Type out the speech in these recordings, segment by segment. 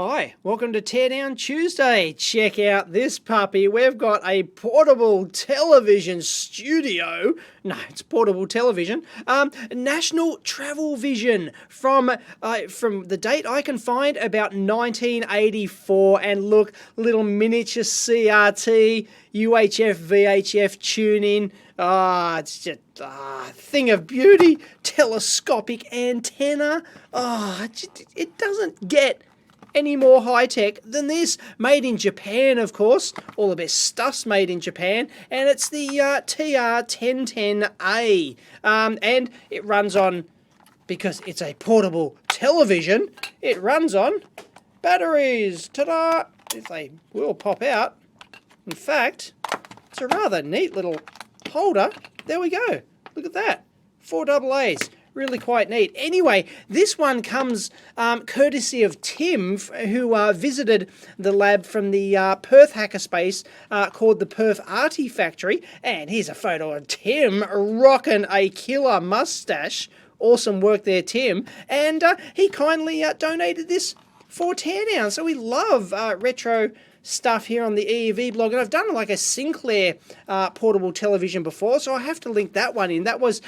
Hi, welcome to Teardown Tuesday. Check out this puppy. We've got a portable television studio. No, it's portable television. National Travel Vision from the date I can find, about 1984. And look, little miniature CRT, UHF, VHF tuning. It's just a thing of beauty. Telescopic antenna. It doesn't get any more high-tech than this. Made in Japan, of course. All the best stuff's made in Japan. And it's the TR1010A. And it runs on, because it's a portable television, it runs on batteries. Ta-da! If they will pop out. In fact, it's a rather neat little holder. There we go. Look at that. 4 AA's. Really quite neat. Anyway, this one comes courtesy of Tim, who visited the lab from the Perth hackerspace called the Perth Artifactory. And here's a photo of Tim rocking a killer mustache. Awesome work there, Tim. And he kindly donated this for Teardown. So we love retro stuff here on the EEVblog, and I've done like a Sinclair portable television before, so I have to link that one in. That was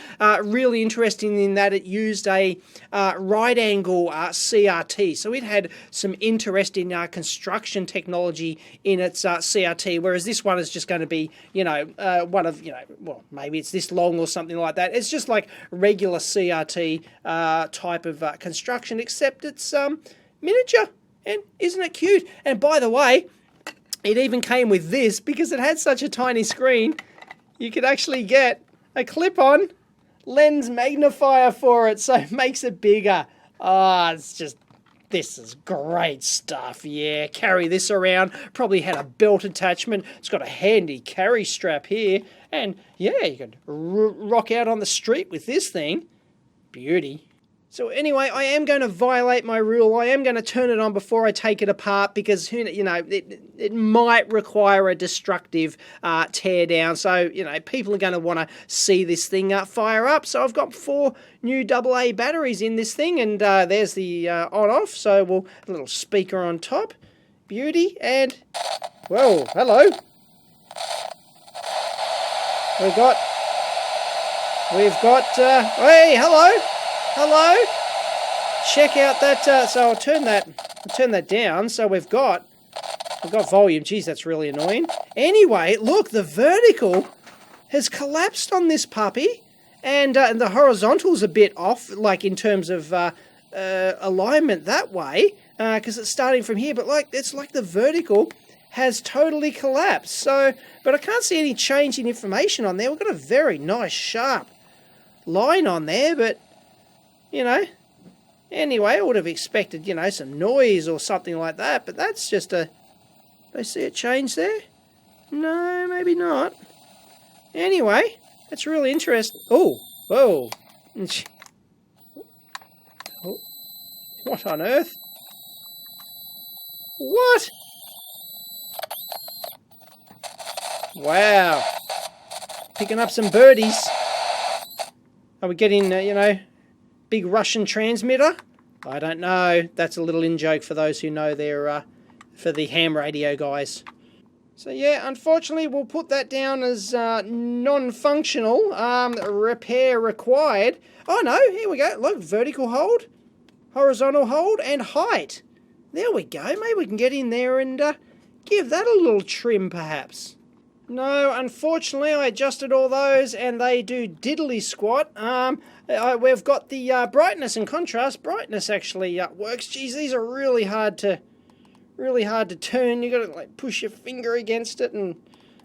really interesting in that it used a right angle CRT, so it had some interesting construction technology in its CRT, whereas this one is just going to be, one of, well, maybe it's this long or something like that. It's just like regular CRT type of construction, except it's miniature. And isn't it cute? And by the way, it even came with this, because it had such a tiny screen, you could actually get a clip-on lens magnifier for it, so it makes it bigger. This is great stuff. Yeah, carry this around. Probably had a belt attachment. It's got a handy carry strap here. And yeah, you could rock out on the street with this thing. Beauty. So anyway, I am going to violate my rule. I am going to turn it on before I take it apart, because it might require a destructive teardown. So people are going to want to see this thing fire up. So I've got 4 new AA batteries in this thing, and there's the on-off. So a little speaker on top, beauty, and whoa, hello. We've got. Hey, hello. Hello? Check out that, so I'll turn that down, so we've got volume. Geez, that's really annoying. Anyway, look, the vertical has collapsed on this puppy, and the horizontal's a bit off, like in terms of alignment that way, because it's starting from here, but it's like the vertical has totally collapsed. So, but I can't see any change in information on there. We've got a very nice, sharp line on there, but anyway, I would have expected, some noise or something like that, but that's just do I see a change there? No, maybe not. Anyway, that's really interesting. Oh, whoa. Oh, what on earth? What? Wow. Picking up some birdies. Are we getting, big Russian transmitter? I don't know. That's a little in-joke for those who know they're for the ham radio guys. So yeah, unfortunately we'll put that down as non-functional, repair required. Oh no, here we go. Look, vertical hold, horizontal hold, and height. There we go. Maybe we can get in there and give that a little trim perhaps. No, unfortunately I adjusted all those and they do diddly squat. We've got the brightness and contrast. Brightness actually works. Geez, these are really hard to turn. You got to push your finger against it, and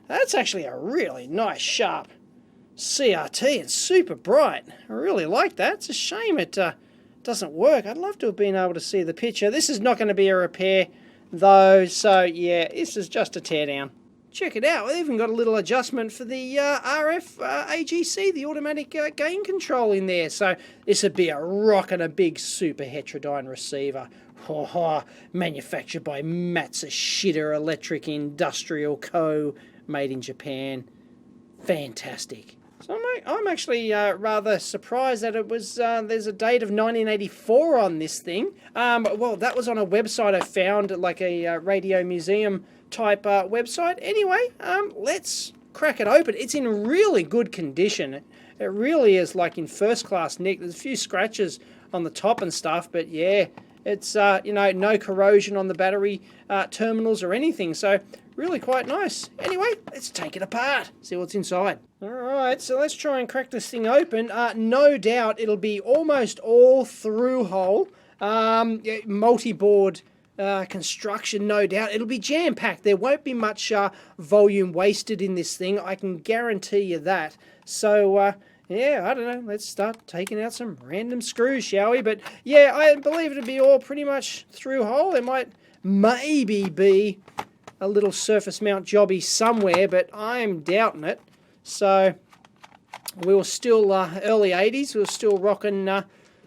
that's actually a really nice sharp CRT and super bright. I really like that. It's a shame it doesn't work. I'd love to have been able to see the picture. This is not going to be a repair though, so yeah, this is just a teardown. Check it out, we've even got a little adjustment for the RF AGC, the automatic gain control in there. So this would be a rockin' a big super heterodyne receiver. Manufactured by Matsushita Electric Industrial Co. Made in Japan. Fantastic. So I'm actually rather surprised that it was, there's a date of 1984 on this thing. Well, that was on a website I found, like a radio museum type website. Anyway, let's crack it open. It's in really good condition. It really is like in first class nick. There's a few scratches on the top and stuff, but yeah, it's, you know, no corrosion on the battery terminals or anything, so really quite nice. Anyway, let's take it apart, see what's inside. Alright, so let's try and crack this thing open. No doubt it'll be almost all through hole, multi-board construction, no doubt. It'll be jam-packed. There won't be much volume wasted in this thing, I can guarantee you that. So, yeah, I don't know, let's start taking out some random screws, shall we? But yeah, I believe it'll be all pretty much through hole. There might maybe be a little surface mount jobby somewhere, but I'm doubting it. So we were still early 80s, we were still rocking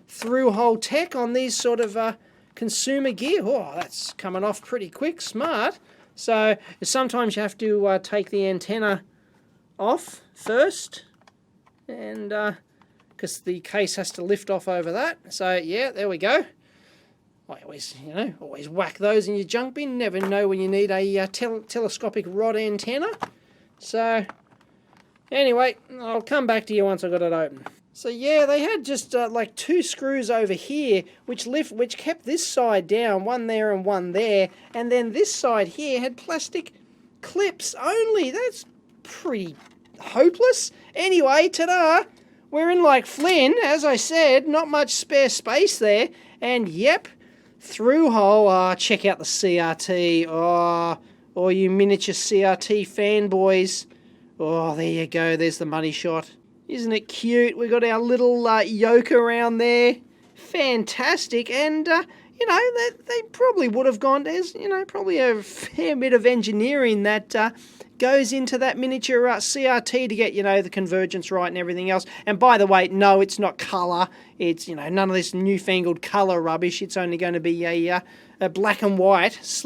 through hole tech on these sort of consumer gear. Oh, that's coming off pretty quick, smart. So sometimes you have to take the antenna off first, and because the case has to lift off over that. So yeah, there we go. I always, you know, always whack those in your junk bin. Never know when you need a telescopic rod antenna. So anyway, I'll come back to you once I've got it open. So yeah, they had just like two screws over here, which kept this side down, one there and one there, and then this side here had plastic clips only. That's pretty hopeless. Anyway, ta-da! We're in like Flynn, as I said, not much spare space there, and yep, through hole. Check out the CRT. Oh, you miniature CRT fanboys. Oh, there you go, there's the money shot. Isn't it cute? We got our little yoke around there. Fantastic, and you know, they probably would have gone, there's, you know, probably a fair bit of engineering that goes into that miniature CRT to get, you know, the convergence right and everything else. And by the way, no, it's not colour. It's, you know, none of this newfangled colour rubbish. It's only going to be a black and white /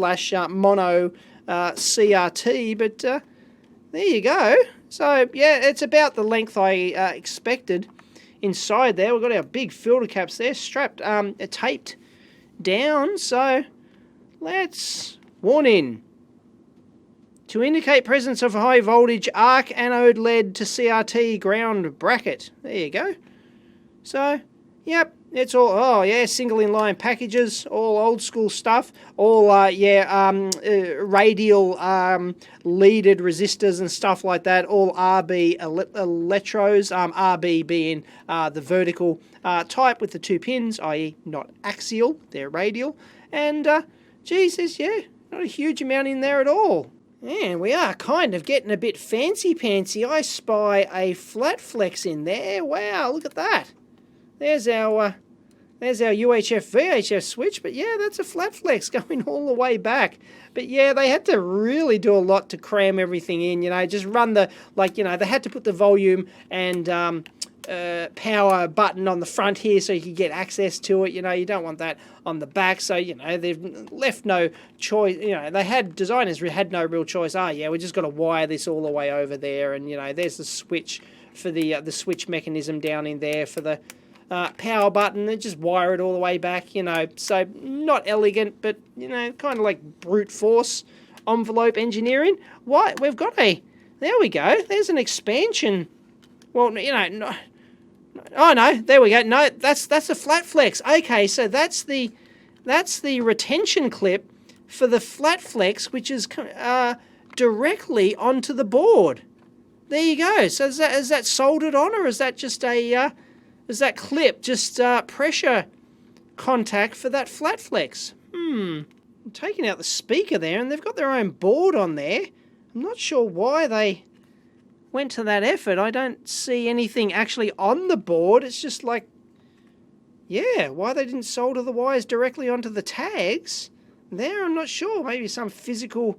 mono CRT, but there you go. So, yeah, it's about the length I expected inside there. We've got our big filter caps there, strapped, taped down. So, let's... Warning. To indicate presence of high voltage arc anode lead to CRT ground bracket. There you go. So, yep, it's all, oh yeah, single inline packages, all old school stuff, all, radial leaded resistors and stuff like that, all RB electros, RB being the vertical type with the two pins, i.e. not axial, they're radial, and, Jesus, yeah, not a huge amount in there at all. And we are kind of getting a bit fancy-pantsy. I spy a flat flex in there. Wow, look at that. There's our UHF VHF switch, but yeah, that's a flat flex going all the way back. But yeah, they had to really do a lot to cram everything in, you know, just run the, like, you know, they had to put the volume and power button on the front here so you could get access to it. You know, you don't want that on the back, so, you know, they've left no choice. You know, designers had no real choice. Yeah, we just got to wire this all the way over there, and, you know, there's the switch for the switch mechanism down in there for the power button, and just wire it all the way back, you know. So not elegant, but, you know, kind of like brute force envelope engineering. What? We've got there we go. There's an expansion. Well, you know, no. Oh no, there we go. No, that's a flat flex. Okay, so that's the retention clip for the flat flex, which is directly onto the board. There you go. So is that soldered on, or is that just is that clip just pressure contact for that flat flex? I'm taking out the speaker there, and they've got their own board on there. I'm not sure why they went to that effort. I don't see anything actually on the board. It's just like, yeah, why they didn't solder the wires directly onto the tags there, I'm not sure. Maybe some physical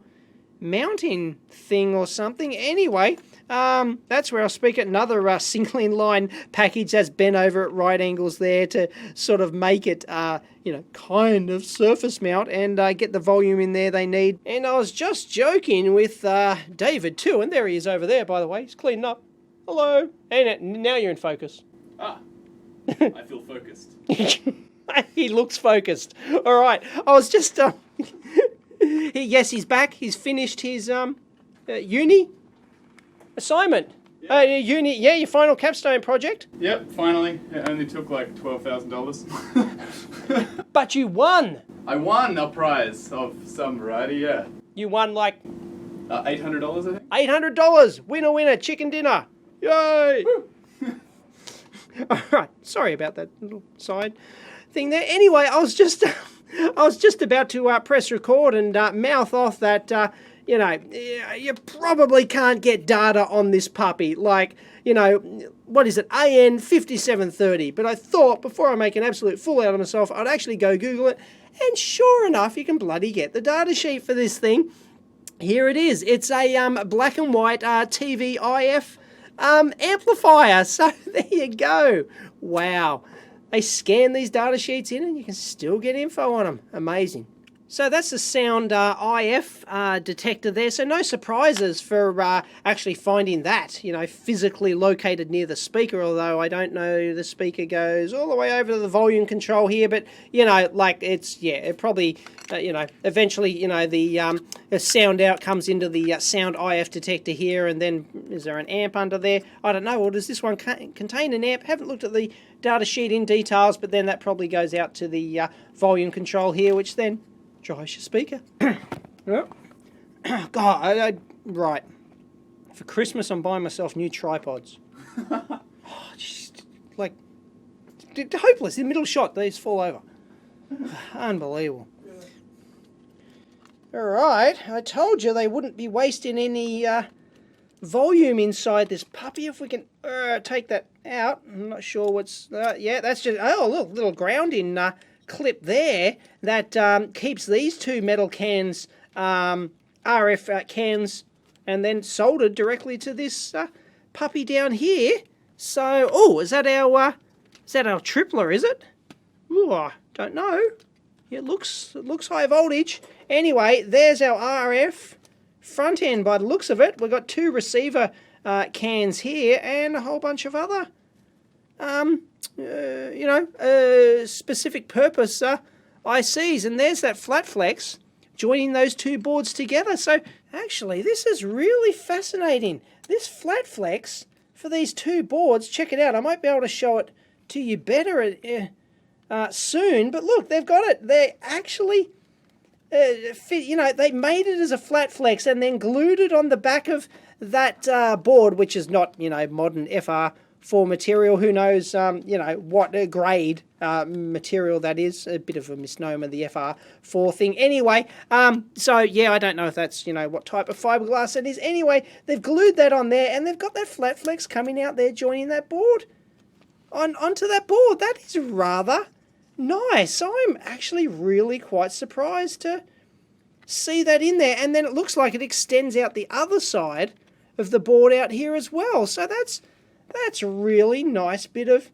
mounting thing or something. Anyway, that's where I'll speak at another single inline package that's bent over at right angles there to sort of make it, you know, kind of surface mount and get the volume in there they need. And I was just joking with David too, and there he is over there, by the way. He's cleaning up. Hello. And now you're in focus. Ah, I feel focused. He looks focused. All right. I was just... yes, he's back. He's finished his uni assignment. Yeah. Your final capstone project. Yep, finally. It only took like $12,000. But you won. I won a prize of some variety, yeah. You won like... $800, I think. $800. Winner, winner, chicken dinner. Yay! All right. Sorry about that little side thing there. Anyway, I was just about to press record and mouth off that, you know, you probably can't get data on this puppy. Like, you know, what is it? AN 5730. But I thought before I make an absolute fool out of myself, I'd actually go Google it. And sure enough, you can bloody get the data sheet for this thing. Here it is. It's a black and white TV IF amplifier. So there you go. Wow. They scan these data sheets in and you can still get info on them. Amazing. So that's the sound IF detector there. So no surprises for actually finding that, you know, physically located near the speaker, although I don't know the speaker goes all the way over to the volume control here, but, you know, like it's, yeah, it probably, you know, eventually, you know, the sound out comes into the sound IF detector here, and then is there an amp under there? I don't know. Or does this one contain an amp? Haven't looked at the data sheet in details, but then that probably goes out to the volume control here, which then drives your speaker. God, right. For Christmas, I'm buying myself new tripods. Just, like, hopeless. In the middle shot, these fall over. Unbelievable. All right, I told you they wouldn't be wasting any volume inside this puppy. If we can take that out. I'm not sure what's... yeah, that's just... Oh, look, little grounding clip there that keeps these two metal cans, RF cans, and then soldered directly to this puppy down here. So, oh, is that our tripler, is it? Ooh, I don't know. It looks high voltage. Anyway, there's our RF front end by the looks of it. We've got two receiver cans here and a whole bunch of other you know, specific purpose ICs, and there's that flat flex joining those two boards together. So actually, this is really fascinating. This flat flex for these two boards, check it out. I might be able to show it to you better soon, but look, they've got it. They actually you know, they made it as a flat flex and then glued it on the back of that board, which is not, you know, modern FR4 material. Who knows, you know, what grade material that is. A bit of a misnomer, the FR4 thing. Anyway, so yeah, I don't know if that's, you know, what type of fiberglass it is. Anyway, they've glued that on there and they've got that flat flex coming out there joining that board onto that board. That is rather nice. I'm actually really quite surprised to see that in there. And then it looks like it extends out the other side of the board out here as well. So that's a really nice bit of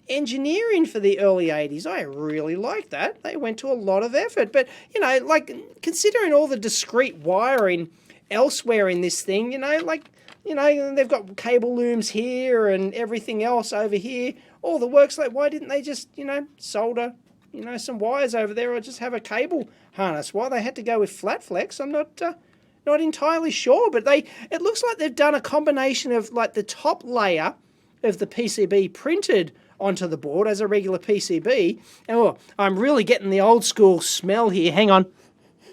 engineering for the early 80s. I really like that. They went to a lot of effort. But, you know, like, considering all the discrete wiring elsewhere in this thing, you know, like, you know, they've got cable looms here and everything else over here. All the works, like, why didn't they just, you know, solder, you know, some wires over there or just have a cable harness? Why they had to go with flat flex, I'm not entirely sure. But it looks like they've done a combination of, like, the top layer of the PCB printed onto the board as a regular PCB. Oh, I'm really getting the old school smell here. Hang on.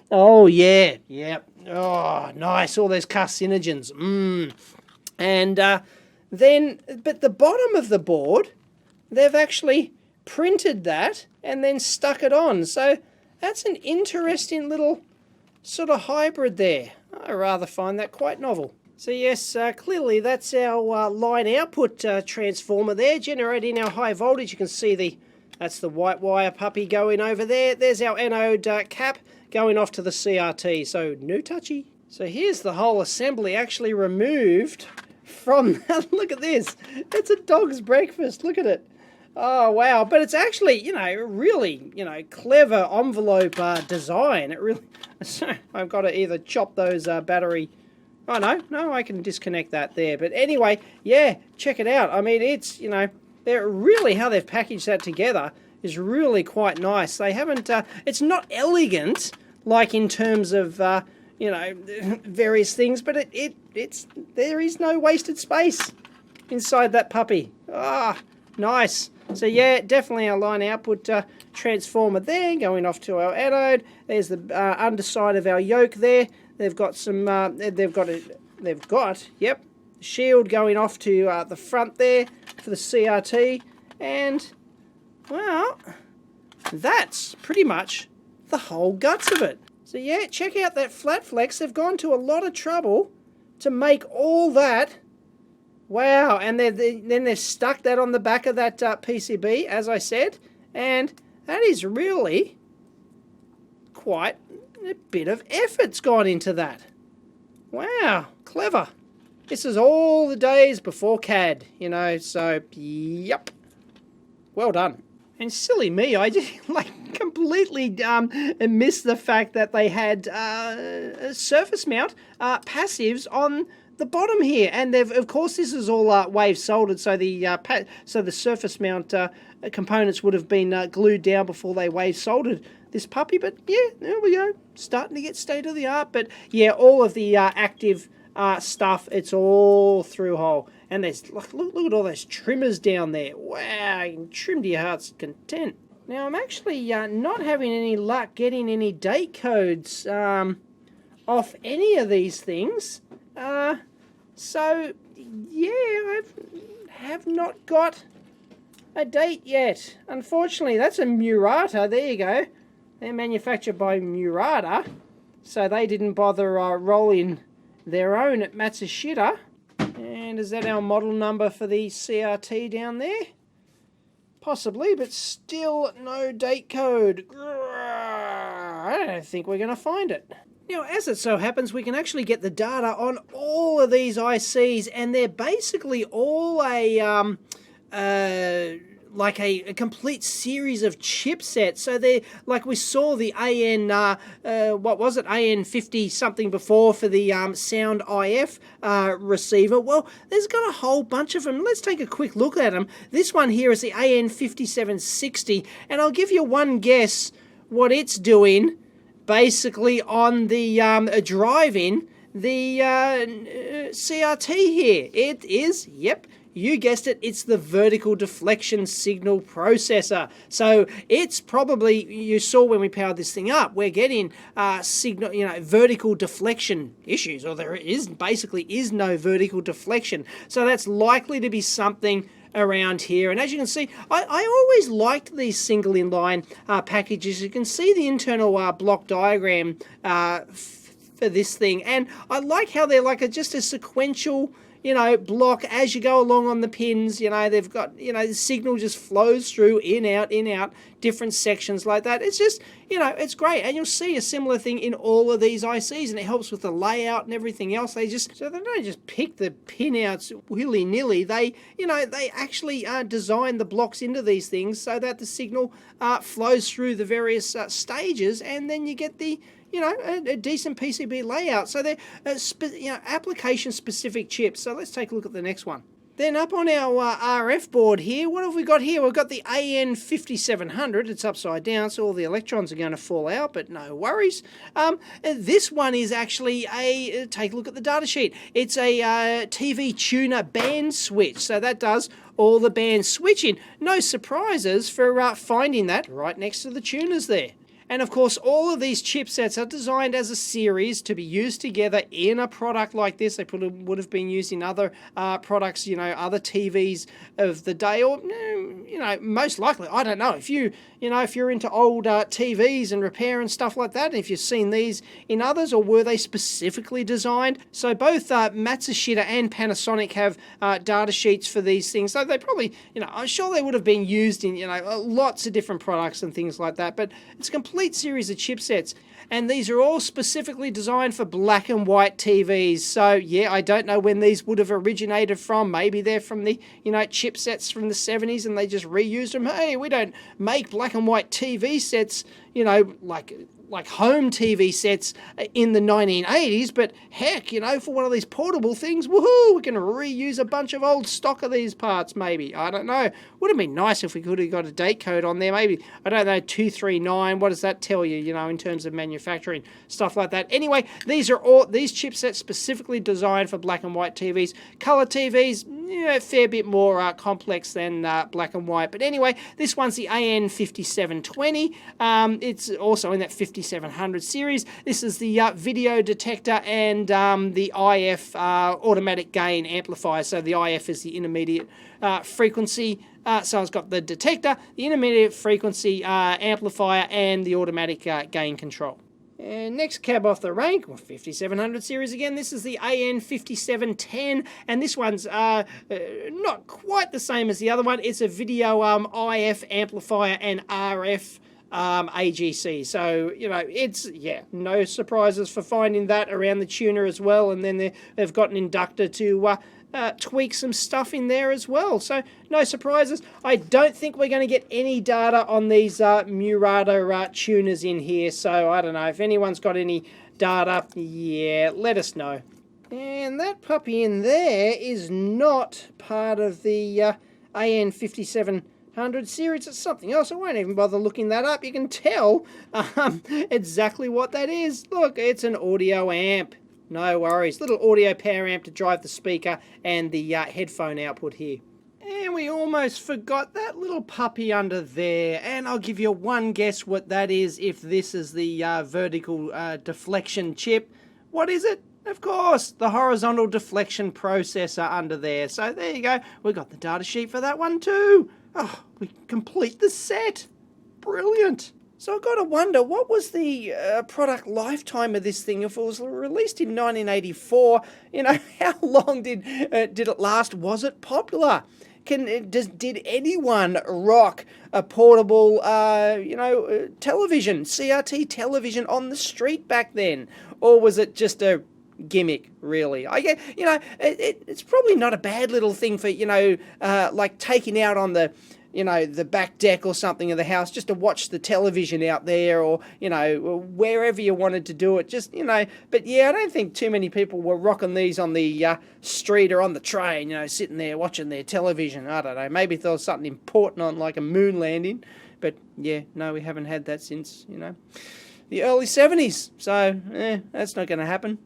Oh, yeah. Yep. Oh, nice. All those carcinogens. And then, but the bottom of the board, they've actually printed that and then stuck it on. So that's an interesting little sort of hybrid there. I rather find that quite novel. So yes, clearly that's our line output transformer there, generating our high voltage. You can see that's the white wire puppy going over there. There's our anode cap going off to the CRT, so no touchy. So here's the whole assembly actually removed from, look at this, it's a dog's breakfast, look at it. Oh wow, but it's actually, you know, really, you know, clever envelope design. It really, so I've got to either chop those battery Oh, no, I can disconnect that there. But anyway, yeah, check it out. I mean, it's, they're really, how they've packaged that together is really quite nice. They haven't, it's not elegant, like in terms of, various things, but it's, there is no wasted space inside that puppy. Ah, nice. So yeah, definitely our line output transformer there, going off to our anode. There's the underside of our yoke there. They've got some, yep, shield going off to the front there for the CRT. And, well, that's pretty much the whole guts of it. So yeah, check out that flat flex. They've gone to a lot of trouble to make all that. Wow, and then they've stuck that on the back of that PCB, as I said, and that is really quite a bit of effort's gone into that. Wow, clever. This is all the days before CAD, so, yep. Well done. And silly me, I just completely missed the fact that they had surface mount passives on the bottom here, and of course this is all wave soldered, so the surface mount components would have been glued down before they wave soldered this puppy. But yeah, there we go, starting to get state of the art. But yeah, all of the active stuff, it's all through hole, and there's look at all those trimmers down there. Wow, you can trim to your heart's content. Now I'm actually not having any luck getting any date codes off any of these things. So, yeah, I have not got a date yet. Unfortunately, that's a Murata. There you go. They're manufactured by Murata, so they didn't bother rolling their own at Matsushita. And is that our model number for the CRT down there? Possibly, but still no date code. I don't think we're going to find it. Now, as it so happens, we can actually get the data on all of these ICs, and they're basically all a complete series of chipsets. So they're, like we saw the AN 50 something before for the Sound IF receiver. Well, there's got a whole bunch of them. Let's take a quick look at them. This one here is the AN 5760, and I'll give you one guess what it's doing. Basically on the drive-in, the CRT here. It is, yep, you guessed it, it's the vertical deflection signal processor. So it's probably, you saw when we powered this thing up, we're getting signal, vertical deflection issues, or there basically is no vertical deflection. So that's likely to be something around here. And as you can see, I always liked these single inline packages. You can see the internal block diagram for this thing, and I like how they're like just a sequential block as you go along on the pins. They've got, the signal just flows through, in, out, different sections like that. It's just, it's great. And you'll see a similar thing in all of these ICs, and it helps with the layout and everything else. So they don't just pick the pin outs willy-nilly. They actually design the blocks into these things so that the signal flows through the various stages, and then you get the a decent PCB layout. So they're application-specific chips. So let's take a look at the next one. Then up on our RF board here, what have we got here? We've got the AN 5700. It's upside down, so all the electrons are going to fall out, but no worries. This one is actually take a look at the data sheet. It's a TV tuner band switch. So that does all the band switching. No surprises for finding that right next to the tuners there. And of course, all of these chipsets are designed as a series to be used together in a product like this. They would have been used in other products, other TVs of the day, or most likely, I don't know. If you're into old TVs and repair and stuff like that, if you've seen these in others, or were they specifically designed? So both Matsushita and Panasonic have data sheets for these things. So they probably, I'm sure they would have been used in, lots of different products and things like that. But it's a complete series of chipsets, and these are all specifically designed for black and white TVs. So yeah, I don't know when these would have originated from. Maybe they're from the chipsets from the 70s and they just reused them. Hey, we don't make black and white TV sets like like home TV sets in the 1980s, but heck, you know, for one of these portable things, woohoo, we can reuse a bunch of old stock of these parts, maybe. I don't know. Would have been nice if we could have got a date code on there, maybe, I don't know, 239, what does that tell you, you know, in terms of manufacturing, stuff like that. Anyway, these chipsets specifically designed for black and white TVs. Color TVs, yeah, a fair bit more complex than black and white. But anyway, this one's the AN5720. It's also in that 5700 series. This is the video detector and the IF automatic gain amplifier. So the IF is the intermediate frequency. So it's got the detector, the intermediate frequency amplifier, and the automatic gain control. And next cab off the rank, 5700 series again, this is the AN5710, and this one's not quite the same as the other one. It's a video IF amplifier and RF AGC. So, you know, it's, yeah, no surprises for finding that around the tuner as well, and then they've got an inductor to tweak some stuff in there as well. So no surprises. I don't think we're going to get any data on these Murata tuners in here. So I don't know if anyone's got any data. Yeah, let us know. And that puppy in there is not part of the AN5700 series. It's something else. I won't even bother looking that up. You can tell exactly what that is. Look, it's an audio amp. No worries. Little audio power amp to drive the speaker and the headphone output here. And we almost forgot that little puppy under there. And I'll give you one guess what that is if this is the vertical deflection chip. What is it? Of course, the horizontal deflection processor under there. So there you go. We got the data sheet for that one too. Oh, we complete the set. Brilliant. So I've got to wonder, what was the product lifetime of this thing? If it was released in 1984, you know, how long did it last? Was it popular? Did anyone rock a portable, television, CRT television on the street back then? Or was it just a gimmick, really? I get, you know, it's probably not a bad little thing for, you know, like taking out on the, you know, the back deck or something of the house just to watch the television out there, or, you know, wherever you wanted to do it, just, you know. But yeah, I don't think too many people were rocking these on the street or on the train, you know, sitting there watching their television. I don't know, maybe if there was something important on, like a moon landing. But yeah, no, we haven't had that since, you know, the early 70s. So, that's not going to happen.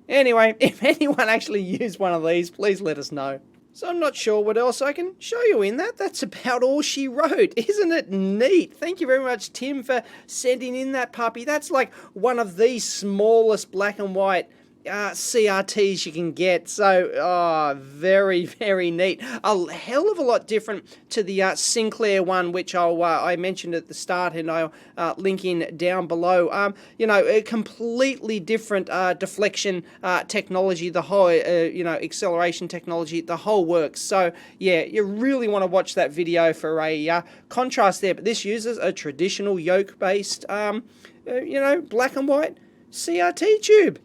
Anyway, if anyone actually used one of these, please let us know. So I'm not sure what else I can show you in that. That's about all she wrote. Isn't it neat? Thank you very much, Tim, for sending in that puppy. That's like one of the smallest black and white CRTs you can get. So, very, very neat. A hell of a lot different to the Sinclair one, which I mentioned at the start, and I'll link in down below. You know, a completely different deflection technology, the whole, acceleration technology, the whole works. So, yeah, you really want to watch that video for a contrast there. But this uses a traditional yoke-based, black and white CRT tube.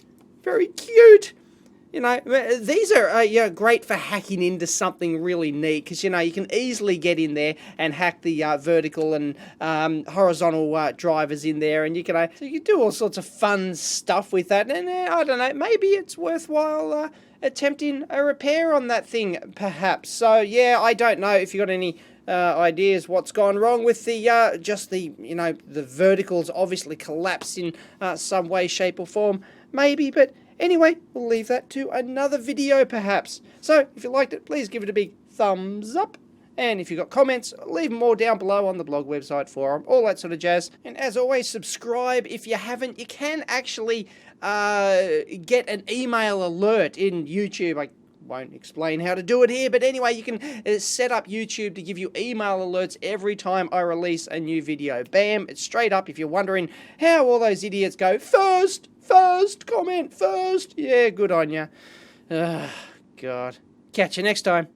Very cute. You know, these are great for hacking into something really neat, because, you know, you can easily get in there and hack the vertical and horizontal drivers in there, and you can do all sorts of fun stuff with that. And I don't know, maybe it's worthwhile attempting a repair on that thing, perhaps. So yeah, I don't know if you got any ideas what's gone wrong with the the verticals obviously collapsed in some way, shape or form, maybe. But anyway, we'll leave that to another video perhaps. So if you liked it, please give it a big thumbs up, and if you've got comments, leave them all down below on the blog, website, forum, all that sort of jazz. And as always, subscribe if you haven't. You can actually get an email alert in YouTube. I won't explain how to do it here, but anyway, you can set up YouTube to give you email alerts every time I release a new video. Bam, it's straight up. If you're wondering how all those idiots go, first, comment first. Yeah, good on ya. God. Catch you next time.